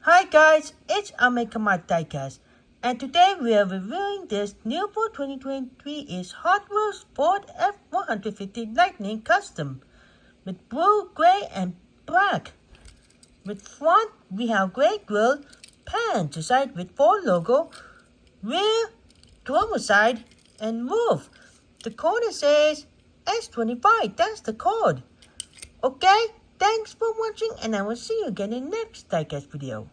Hi guys, it's Amekamat Diecast, and today we are reviewing this new for 2023 is Hot Wheels Ford F-150 Lightning Custom with blue, gray, and black. With front, we have gray grille, pan to side with Ford logo, rear, driver side, and roof. The code says S25, that's the code. Okay, thanks for watching, and I will see you again in the next Diecast video.